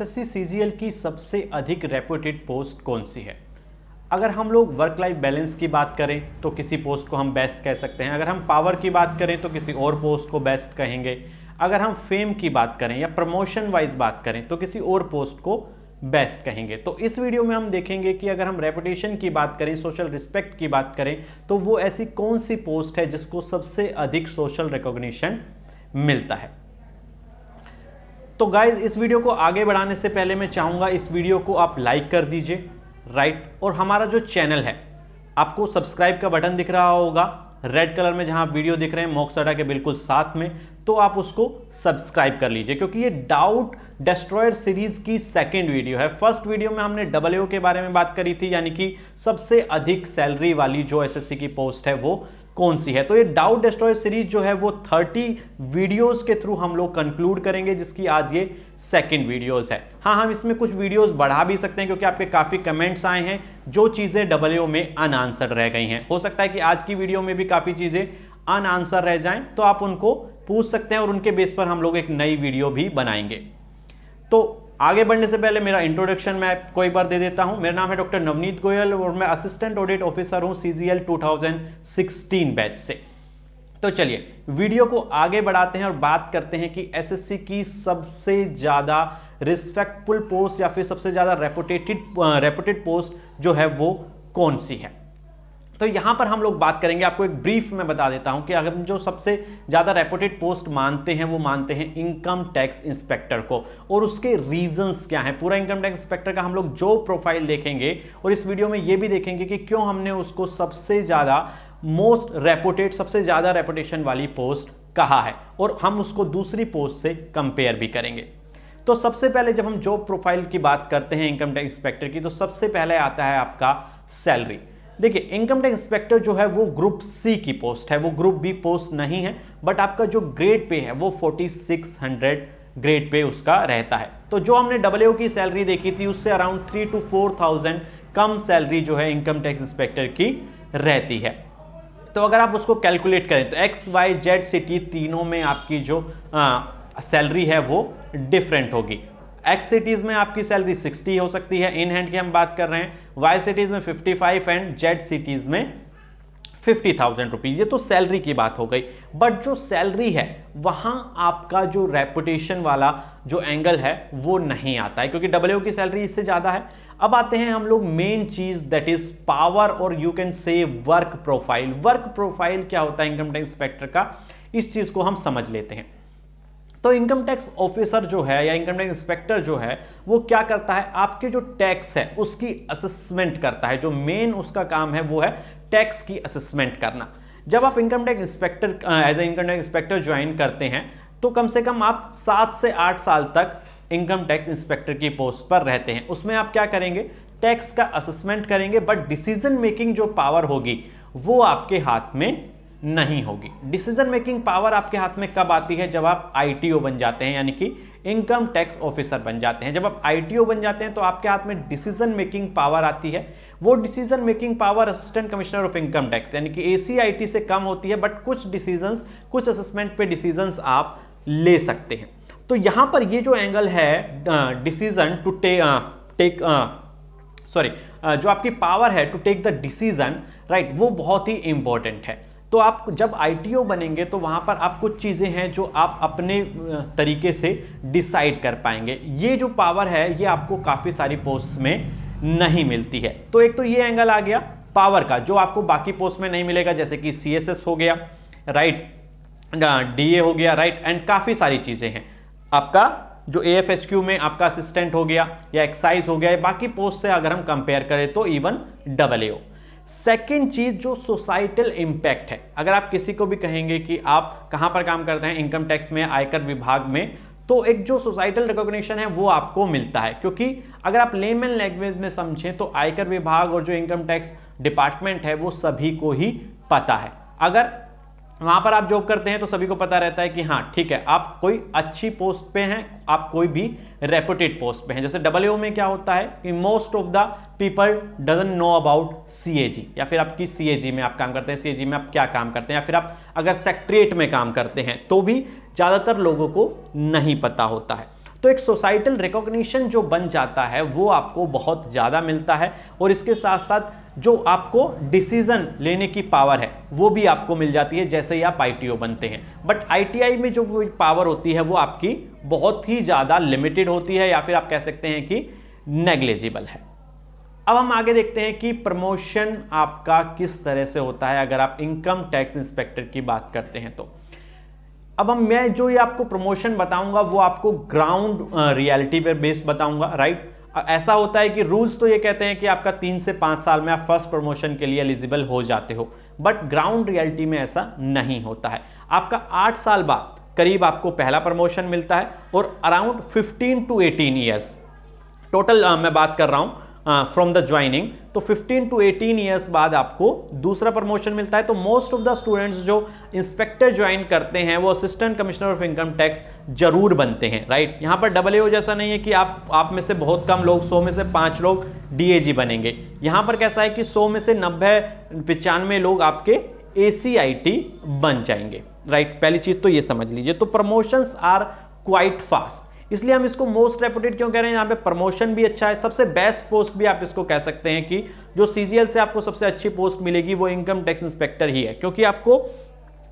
SSC CGL की सबसे अधिक रेपुटेड पोस्ट कौन सी है? अगर हम लोग वर्क लाइफ बैलेंस की बात करें तो किसी पोस्ट को हम बेस्ट कह सकते हैं, अगर हम पावर की बात करें तो किसी और पोस्ट को बेस्ट कहेंगे, अगर हम फेम की बात करें या प्रमोशन वाइज बात करें तो किसी और पोस्ट को बेस्ट कहेंगे। तो इस वीडियो में हम देखेंगे कि अगर हम रेपुटेशन की बात करें, सोशल रिस्पेक्ट की बात करें, तो वो ऐसी कौन सी पोस्ट है जिसको सबसे अधिक सोशल रिकॉग्निशन मिलता है। तो गाइज, इस वीडियो को आगे बढ़ाने से पहले मैं चाहूंगा इस वीडियो को आप लाइक कर दीजिए, राइट। और हमारा जो चैनल है, आपको सब्सक्राइब का बटन दिख रहा होगा रेड कलर में, जहां आप वीडियो दिख रहे हैं मोक्सडा के बिल्कुल साथ में, तो आप उसको सब्सक्राइब कर लीजिए, क्योंकि ये डाउट डिस्ट्रॉयर सीरीज की सेकंड वीडियो है। फर्स्ट वीडियो में हमने डब्ल्यूओ के बारे में बात करी थी, यानी कि सबसे अधिक सैलरी वाली जो एसएससी की पोस्ट है वो कौन सी है। तो ये डाउट डिस्ट्रॉयर सीरीज जो है वो 30 वीडियोस के थ्रू हम लोग कंक्लूड करेंगे, जिसकी आज ये सेकंड वीडियोस है। हाँ, हम इसमें कुछ वीडियोस बढ़ा भी सकते हैं, क्योंकि आपके काफी कमेंट्स आए हैं जो चीजें डब्ल्यूओ में अनआंसर्ड रह गई हैं। हो सकता है कि आज की वीडियो में भी काफी चीजें अनआंसर रह जाएं, तो आप उनको पूछ सकते हैं और उनके बेस पर हम लोग एक नई वीडियो भी बनाएंगे। तो आगे बढ़ने से पहले मेरा इंट्रोडक्शन मैं कोई बार दे देता हूं। मेरा नाम है डॉक्टर नवनीत गोयल और मैं असिस्टेंट ऑडिट ऑफिसर हूं सीजीएल 2016 बैच से। तो चलिए वीडियो को आगे बढ़ाते हैं और बात करते हैं कि एसएससी की सबसे ज्यादा रिस्पेक्टफुल पोस्ट या फिर सबसे ज्यादा रेपुटेड पोस्ट जो है वो कौन सी है। तो यहां पर हम लोग बात करेंगे, आपको एक ब्रीफ में बता देता हूं कि अगर हम जो सबसे ज्यादा रेपुटेड पोस्ट मानते हैं वो मानते हैं इनकम टैक्स इंस्पेक्टर को, और उसके रीजंस क्या हैं। पूरा इनकम टैक्स इंस्पेक्टर का हम लोग जो प्रोफाइल देखेंगे और इस वीडियो में ये भी देखेंगे कि क्यों हमने उसको सबसे ज्यादा मोस्ट रेपुटेड, सबसे ज्यादा रेपुटेशन वाली पोस्ट कहा है, और हम उसको दूसरी पोस्ट से कंपेयर भी करेंगे। तो सबसे पहले जब हम जॉब प्रोफाइल की बात करते हैं इनकम टैक्स इंस्पेक्टर की, तो सबसे पहले आता है आपका सैलरी। देखिए, इनकम टैक्स इंस्पेक्टर जो है वो ग्रुप सी की पोस्ट है, वो ग्रुप बी पोस्ट नहीं है, बट आपका जो ग्रेड पे है वो 4600 ग्रेड पे उसका रहता है। तो जो हमने डब्ल्यूओ की सैलरी देखी थी उससे अराउंड 3 to 4000 कम सैलरी जो है इनकम टैक्स इंस्पेक्टर की रहती है। तो अगर आप उसको कैलकुलेट करें तो एक्स वाई जेड सिटी तीनों में आपकी जो सैलरी है वो डिफरेंट होगी। एक्स सिटीज में आपकी सैलरी 60 हो सकती है, इन हैंड की हम बात कर रहे हैं, वाई सिटीज में 55 एंड जेड सिटीज में 50,000 रुपीज। ये तो सैलरी की बात हो गई, बट जो सैलरी है वहां आपका जो रेपुटेशन वाला जो एंगल है वो नहीं आता है, क्योंकि डब्ल्यूओ की सैलरी इससे ज्यादा है। अब आते हैं हम लोग मेन चीज, दैट इज पावर और you can say work profile. Work profile क्या होता है इनकम टैक्स इंस्पेक्टर का, इस चीज को हम समझ लेते हैं। तो इनकम टैक्स ऑफिसर जो है या इनकम टैक्स इंस्पेक्टर जो है वो क्या करता है, आपके जो टैक्स है उसकी असेसमेंट करता है। जो मेन उसका काम है वो है टैक्स की असेसमेंट करना। जब आप income tax inspector as a income tax inspector join करते हैं तो कम से कम आप 7 से 8 साल तक इनकम टैक्स इंस्पेक्टर की पोस्ट पर रहते हैं। उसमें आप क्या करेंगे, टैक्स का असेसमेंट करेंगे, बट डिसीजन मेकिंग जो पावर होगी वो आपके हाथ में नहीं होगी। डिसीजन मेकिंग पावर आपके हाथ में कब आती है, जब आप आईटीओ बन जाते हैं, यानी कि इनकम टैक्स ऑफिसर बन जाते हैं। जब आप आईटीओ बन जाते हैं तो आपके हाथ में डिसीजन मेकिंग पावर आती है। वो decision making power assistant commissioner of income tax यानी कि एसीआईटी से कम होती है, बट कुछ डिसीजंस, कुछ असेसमेंट पे डिसीजंस आप ले सकते हैं। तो यहां पर ये जो एंगल है डिसीजन टू टेक जो आपकी पावर है to take the decision, right, वो बहुत ही इंपॉर्टेंट है। तो आप जब आईटीओ बनेंगे तो वहां पर आप कुछ चीजें हैं जो आप अपने तरीके से डिसाइड कर पाएंगे। ये जो पावर है ये आपको काफी सारी पोस्ट में नहीं मिलती है। तो एक तो ये एंगल आ गया पावर का, जो आपको बाकी पोस्ट में नहीं मिलेगा, जैसे कि सीएसएस हो गया, राइट, डीए हो गया, राइट, एंड काफी सारी चीजें हैं। आपका जो एएफएचक्यू में आपका असिस्टेंट हो गया या एक्साइज हो गया, बाकी पोस्ट से अगर हम कंपेयर करें तो इवन डब्ल्यूओ। सेकेंड चीज जो सोसाइटल इंपैक्ट है, अगर आप किसी को भी कहेंगे कि आप कहां पर काम करते हैं, इनकम टैक्स में, आयकर विभाग में, तो एक जो सोसाइटल रिकॉग्निशन है वो आपको मिलता है। क्योंकि अगर आप लेमन लैंग्वेज में समझें तो आयकर विभाग और जो इनकम टैक्स डिपार्टमेंट है वो सभी को ही पता है। अगर वहां पर आप जॉब करते हैं तो सभी को पता रहता है कि हाँ ठीक है, आप कोई अच्छी पोस्ट पे हैं, आप कोई भी रेपुटेड पोस्ट पे हैं। जैसे डब्ल्यूओ में क्या होता है कि most of the people doesn't know about CAG, या फिर आपकी सीएजी में आप काम करते हैं, सीएजी में आप क्या काम करते हैं, या फिर आप अगर सेक्रेटरीट में काम करते हैं तो भी ज्यादातर लोगों को नहीं पता होता है। तो एक सोसाइटल रिकॉग्निशन जो बन जाता है वो आपको बहुत ज़्यादा मिलता है, और इसके साथ साथ जो आपको डिसीजन लेने की पावर है वो भी आपको मिल जाती है जैसे ही आप ITO बनते हैं। बट ITI में जो पावर होती है वो आपकी बहुत ही ज़्यादा लिमिटेड होती है, या फिर आप कह सकते हैं कि नेग्लिजिबल है। अब हम आगे देखते हैं कि प्रमोशन आपका किस तरह से होता है अगर आप इनकम टैक्स इंस्पेक्टर की बात करते हैं तो। अब मैं जो ये आपको प्रमोशन बताऊंगा वो आपको ग्राउंड रियलिटी पर बेस्ड बताऊंगा, राइट। ऐसा होता है कि रूल्स तो ये कहते हैं कि आपका 3 से 5 साल में आप फर्स्ट प्रमोशन के लिए एलिजिबल हो जाते हो, बट ग्राउंड रियलिटी में ऐसा नहीं होता है। आपका 8 साल बाद करीब आपको पहला प्रमोशन मिलता है, और अराउंड 15 to 18 ईयर्स टोटल मैं बात कर रहा हूं फ्रॉम द ज्वाइनिंग, तो 15 to 18 ईयर्स बाद आपको दूसरा प्रमोशन मिलता है। तो मोस्ट ऑफ द स्टूडेंट्स जो इंस्पेक्टर ज्वाइन करते हैं वो assistant commissioner of income tax जरूर बनते हैं, राइट। यहां पर AO जैसा नहीं है कि आप में से बहुत कम लोग, 100 में से 5 लोग DAG बनेंगे। यहां पर कैसा है कि 100 में से 90-95 लोग आपके ACIT बन जाएंगे, राइट। पहली चीज तो ये समझ लीजिए। तो प्रमोशंस आर क्वाइट फास्ट, इसलिए हम इसको मोस्ट रेपुटेड क्यों कह रहे हैं। यहाँ पे प्रमोशन भी अच्छा है, सबसे बेस्ट पोस्ट भी आप इसको कह सकते हैं कि जो CGL से आपको सबसे अच्छी पोस्ट मिलेगी वो इनकम टैक्स इंस्पेक्टर ही है, क्योंकि आपको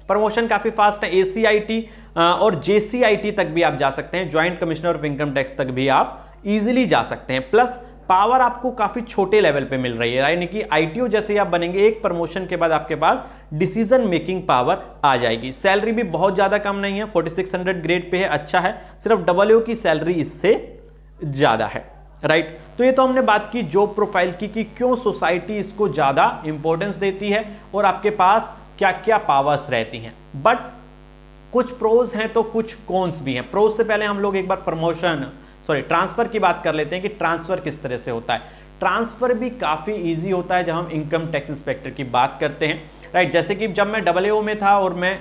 प्रमोशन काफी फास्ट है। ACIT और JCIT तक भी आप जा सकते हैं, joint commissioner of income tax तक भी आप इजीली जा सकते हैं। प्लस पावर आपको काफी छोटे लेवल पे मिल रही है, यानी कि ITO जैसे ही आप बनेंगे एक प्रमोशन के बाद आपके पास डिसीजन मेकिंग पावर आ जाएगी। सैलरी भी बहुत ज्यादा कम नहीं है, 4600 ग्रेड पे है, अच्छा है। सिर्फ AO की सैलरी इससे ज्यादा है, राइट। तो ये तो हमने बात की जॉब प्रोफाइल की कि क्यों सोसाइटी इसको ज्यादा इंपॉर्टेंस देती है और आपके पास क्या क्या पावर्स रहती हैं। बट कुछ प्रोज हैं तो कुछ कॉन्स भी हैं। प्रोज से पहले हम लोग एक बार ट्रांसफर की बात कर लेते हैं कि ट्रांसफर किस तरह से होता है। ट्रांसफर भी काफी इजी होता है जब हम इनकम टैक्स इंस्पेक्टर की बात करते हैं, राइट। जैसे कि जब मैं AO में था और मैं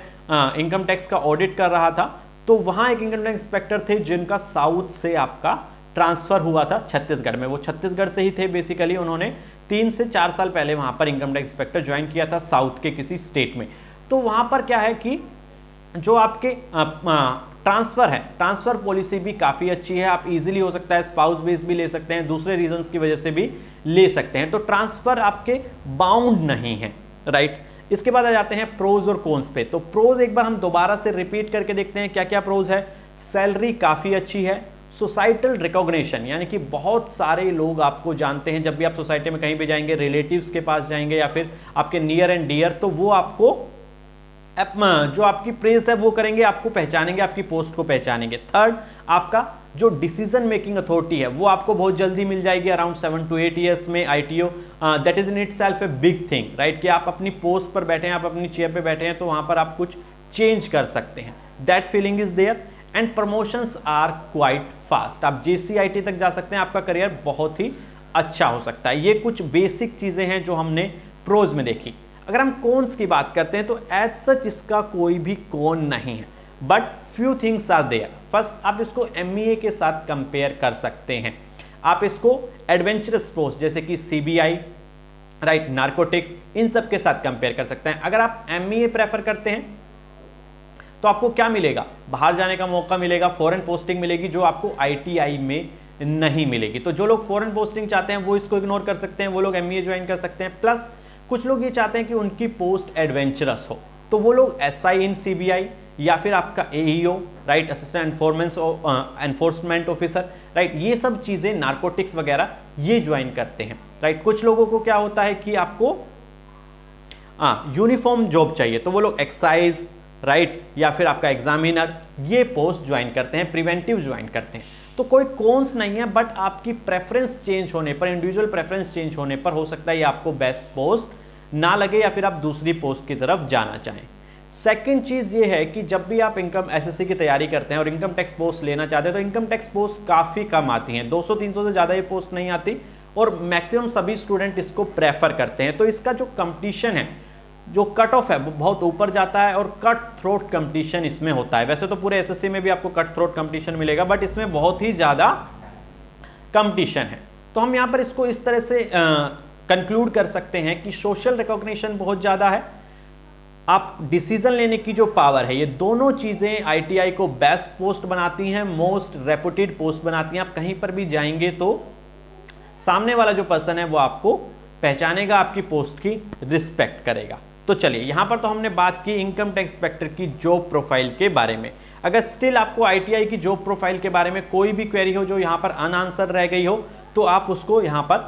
इनकम टैक्स का ऑडिट कर रहा था, तो वहां एक इनकम टैक्स इंस्पेक्टर थे जिनका साउथ से आपका ट्रांसफर हुआ था छत्तीसगढ़ में। वो छत्तीसगढ़ से ही थे बेसिकली, उन्होंने 3 से 4 साल पहले वहां पर इनकम टैक्स इंस्पेक्टर ज्वाइन किया था साउथ के किसी स्टेट में। तो वहां पर क्या है कि जो आपके ट्रांसफर है, ट्रांसफर पॉलिसी भी काफी अच्छी है। आप इजीली हो सकता है स्पाउस बेस भी ले सकते हैं, दूसरे रीजंस की वजह से भी ले सकते हैं। तो ट्रांसफर आपके बाउंड नहीं है, राइट। इसके बाद आ जाते हैं प्रोज और कॉन्स पे। तो प्रोज एक बार हम दोबारा से रिपीट करके देखते हैं क्या क्या प्रोज है। सैलरी काफी अच्छी है, सोसाइटल रिकॉग्निशन, यानी कि बहुत सारे लोग आपको जानते हैं। जब भी आप सोसाइटी में कहीं भी जाएंगे, रिलेटिव्स के पास जाएंगे या फिर आपके नियर एंड डियर, तो वो आपको जो आपकी प्रेस है वो करेंगे, आपको पहचानेंगे, आपकी पोस्ट को पहचानेंगे। थर्ड, आपका जो डिसीजन मेकिंग अथॉरिटी है वो आपको बहुत जल्दी मिल जाएगी, अराउंड 7 to 8 ईयर्स में ITO। That is in itself a big thing, right, कि आप अपनी पोस्ट पर बैठे हैं, आप अपनी चेयर पे बैठे हैं, तो वहां पर आप कुछ चेंज कर सकते हैं। That feeling is there. And promotions are quite fast, आप JCIT तक जा सकते हैं, आपका करियर बहुत ही अच्छा हो सकता है। ये कुछ बेसिक चीजें हैं जो हमने प्रोज में देखी। अगर हम कॉन्स की बात करते हैं तो एज सच इसका कोई भी कॉन नहीं है, but few things are there. First, आप इसको MEA के साथ कंपेयर कर सकते हैं। आप इसको एडवेंचरस पोस्ट जैसे कि CBI, राइट, नार्कोटिक्स, इन सब के साथ कंपेयर कर सकते हैं। अगर आप MEA प्रेफर करते हैं तो आपको क्या मिलेगा, बाहर जाने का मौका मिलेगा, फॉरेन पोस्टिंग मिलेगी जो आपको ITI में नहीं मिलेगी। तो जो लोग फॉरेन पोस्टिंग चाहते हैं वो इसको इग्नोर कर सकते हैं, वो लोग MEA ज्वाइन कर सकते हैं। प्लस कुछ लोग ये चाहते हैं कि उनकी पोस्ट एडवेंचरस हो, तो वो लोग SI इन CBI या फिर आपका AEO, right, assistant enforcement officer, right, ये सब चीजें, नार्कोटिक्स वगैरह, ये ज्वाइन करते हैं, राइट। कुछ लोगों को क्या होता है कि आपको यूनिफॉर्म जॉब चाहिए, तो वो लोग एक्साइज, राइट, या फिर आपका एग्जामिनर, ये पोस्ट ज्वाइन करते हैं, प्रिवेंटिव ज्वाइन करते हैं। तो कोई कॉन्स नहीं है, बट आपकी प्रेफरेंस चेंज होने पर, इंडिविजुअल प्रेफरेंस चेंज होने पर हो सकता है ये आपको बेस्ट पोस्ट ना लगे या फिर आप दूसरी पोस्ट की तरफ जाना चाहें। सेकंड चीज ये है कि जब भी आप इनकम SSC की तैयारी करते हैं और इनकम टैक्स पोस्ट लेना चाहते हैं तो इनकम टैक्स पोस्ट काफी कम आती हैं, 200-300 से ज्यादा ये पोस्ट नहीं आती, और मैक्सिमम सभी स्टूडेंट इसको प्रेफर करते हैं। तो इसका जो कंपटीशन है, जो कट ऑफ है, वो बहुत ऊपर जाता है और कट थ्रोट कंपटीशन इसमें होता है। वैसे तो पूरे SSC में भी आपको कट थ्रोट कंपटीशन मिलेगा, बट इसमें बहुत ही ज्यादा कंपटीशन है। तो हम यहाँ पर इसको इस तरह से कंक्लूड कर सकते हैं कि सोशल रिकॉग्निशन बहुत ज़्यादा है, आप डिसीजन लेने की जो पावर है, ये दोनों चीज़ें आईटीआई को बेस्ट पोस्ट बनाती हैं, मोस्ट रेपुटेड पोस्ट बनाती हैं। आप कहीं पर भी जाएंगे तो सामने वाला जो पर्सन है वो आपको पहचानेगा, आपकी पोस्ट की रिस्पेक्ट करेगा। तो चलिए, यहां पर तो हमने बात की इनकम टैक्स इंस्पेक्टर की जॉब प्रोफाइल के बारे में। अगर स्टिल आपको आईटीआई की जॉब प्रोफाइल के बारे में कोई भी क्वेरी हो जो यहां पर अनआंसर रह गई हो, तो आप उसको यहां पर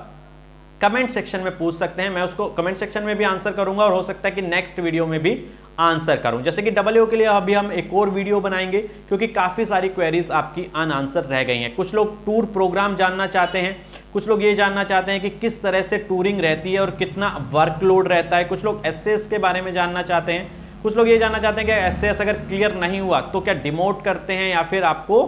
कमेंट सेक्शन में पूछ सकते हैं। मैं उसको कमेंट सेक्शन में भी आंसर करूंगा और हो सकता है कि नेक्स्ट वीडियो में भी आंसर करूं। जैसे कि डब्ल्यूओ के लिए अभी हम एक और वीडियो बनाएंगे, क्योंकि काफी सारी क्वेरीज आपकी अनआंसर रह गई हैं। कुछ लोग टूर प्रोग्राम जानना चाहते हैं, कुछ लोग ये जानना चाहते हैं कि किस तरह से टूरिंग रहती है और कितना वर्कलोड रहता है, कुछ लोग एसएस के बारे में जानना चाहते हैं, कुछ लोग ये जानना चाहते हैं कि एसएस अगर क्लियर नहीं हुआ तो क्या डिमोट करते हैं या फिर आपको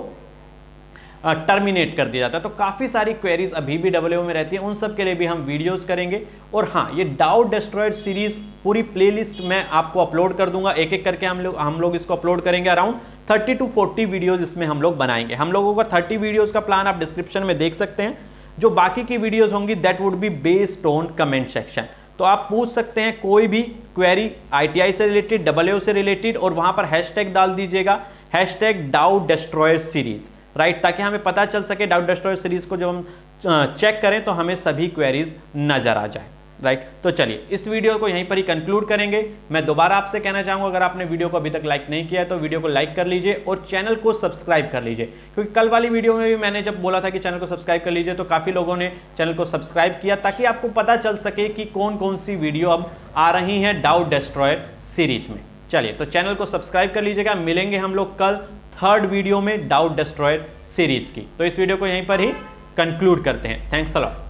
टर्मिनेट कर दिया जाता है। तो काफ़ी सारी क्वेरीज अभी भी डब्ल्यूओ में रहती है, उन सब के लिए भी हम वीडियोस करेंगे। और हाँ, ये डाउट डेस्ट्रॉयड सीरीज पूरी प्लेलिस्ट में आपको अपलोड कर दूंगा, एक एक करके हम लोग इसको अपलोड करेंगे। अराउंड 30 to 40 वीडियोज इसमें हम लोग बनाएंगे। हम लोगों का 30 वीडियोज का प्लान आप डिस्क्रिप्शन में देख सकते हैं। जो बाकी की वीडियोज होंगी that would be based on comment section. तो आप पूछ सकते हैं कोई भी क्वेरी आईटीआई से रिलेटेड, डब्ल्यूओ से रिलेटेड, और वहां पर हैशटैग डाल दीजिएगा, hashtag doubt destroyer series, right, ताकि हमें पता चल सके डाउट डेस्ट्रॉयर सीरीज को जब हम चेक करें तो हमें सभी क्वेरीज नजर आ जाए, राइट। तो चलिए, इस वीडियो को यहीं पर ही कंक्लूड करेंगे। मैं दोबारा आपसे कहना चाहूंगा, अगर आपने वीडियो को अभी तक लाइक नहीं किया है तो वीडियो को लाइक कर लीजिए और चैनल को सब्सक्राइब कर लीजिए, क्योंकि कल वाली वीडियो में भी मैंने जब बोला था कि चैनल को सब्सक्राइब कर लीजिए तो काफी लोगों ने चैनल को सब्सक्राइब किया, ताकि आपको पता चल सके कि कौन कौन सी वीडियो अब आ रही हैं डाउट डेस्ट्रॉयर सीरीज में। चलिए, तो चैनल को सब्सक्राइब कर लीजिएगा। मिलेंगे हम लोग कल थर्ड वीडियो में डाउट डेस्ट्रॉयर सीरीज की। तो इस वीडियो को यहीं पर ही कंक्लूड करते हैं। Thanks a lot.